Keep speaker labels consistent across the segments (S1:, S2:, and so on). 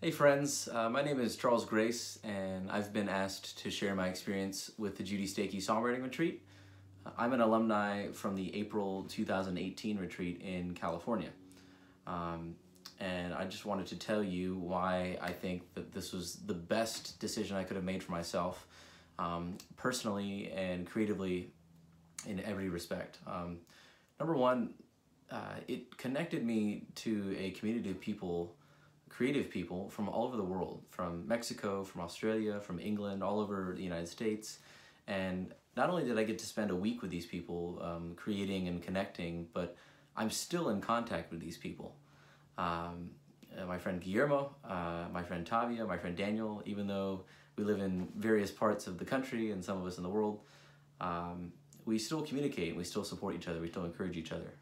S1: Hey friends, my name is Charles Grace and I've been asked to share my experience with the Judy Stakee Songwriting Retreat. I'm an alumni from the April 2018 retreat in California. And I just wanted to tell you why I think that this was the best decision I could have made for myself, personally and creatively in every respect. Number one, it connected me to a community of people, creative people from all over the world, from Mexico, from Australia, from England, all over the United States. And not only did I get to spend a week with these people, creating and connecting, but I'm still in contact with these people. My friend Guillermo, my friend Tavia, my friend Daniel, even though we live in various parts of the country and some of us in the world, we still communicate and we still support each other, we still encourage each other.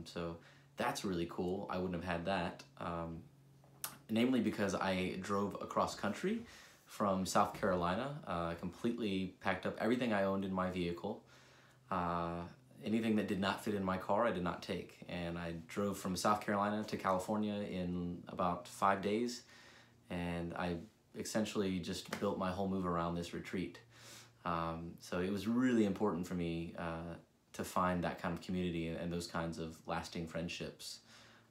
S1: So that's really cool. I wouldn't have had that. Namely because I drove across country from South Carolina, completely packed up everything I owned in my vehicle. Anything that did not fit in my car, I did not take. And I drove from South Carolina to California in about 5 days. And I essentially just built my whole move around this retreat. So it was really important for me to find that kind of community and those kinds of lasting friendships.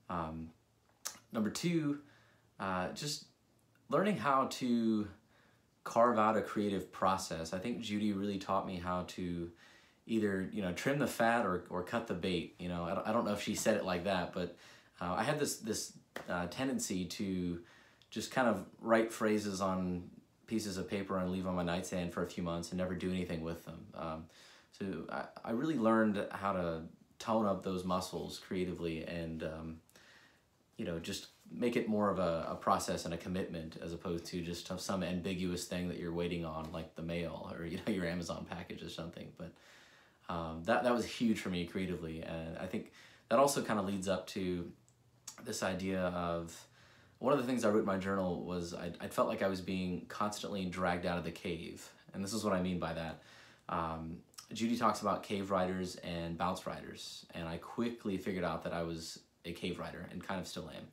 S1: Number two, just learning how to carve out a creative process. I think Judy really taught me how to either, trim the fat or cut the bait. I don't know if she said it like that, but I had this tendency to just kind of write phrases on pieces of paper and leave on my nightstand for a few months and never do anything with them. So I really learned how to tone up those muscles creatively and, just make it more of a process and a commitment as opposed to just some ambiguous thing that you're waiting on, like the mail or your Amazon package or something. But that was huge for me creatively, and I think that also kind of leads up to this idea of one of the things I wrote in my journal was I felt like I was being constantly dragged out of the cave, and this is what I mean by that. Judy talks about cave writers and bounce writers, and I quickly figured out that I was a cave writer and kind of still am.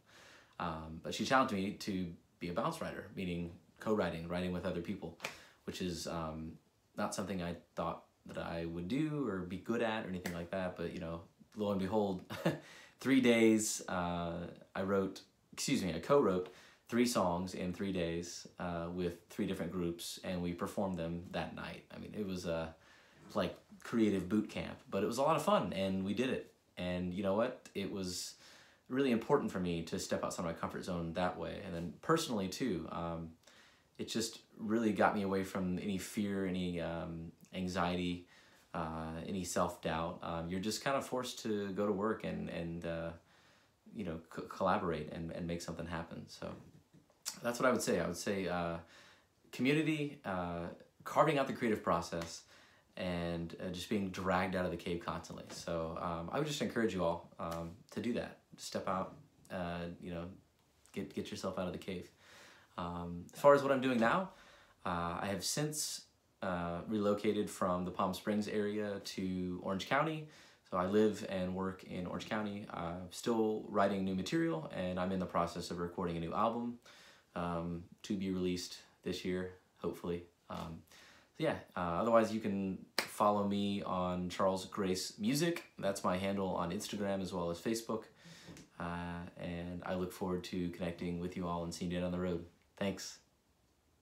S1: But she challenged me to be a bounce writer, meaning co-writing, writing with other people, which is not something I thought that I would do or be good at or anything like that. But, lo and behold, 3 days, I co-wrote 3 songs in 3 days with 3 different groups, and we performed them that night. I mean, it was like creative boot camp, but it was a lot of fun, and we did it. And you know what? It was really important for me to step outside my comfort zone that way. And then personally too, it just really got me away from any fear, any anxiety, any self-doubt. You're just kind of forced to go to work and collaborate and make something happen. So that's what I would say. I would say community, carving out the creative process, and just being dragged out of the cave constantly. So I would just encourage you all to do that. Step out, get yourself out of the cave. As far as what I'm doing now, I have since relocated from the Palm Springs area to Orange County. So I live and work in Orange County. I'm still writing new material, and I'm in the process of recording a new album to be released this year, hopefully. Otherwise you can follow me on Charles Grace Music. That's my handle on Instagram as well as Facebook. And I look forward to connecting with you all and seeing you down the road. Thanks.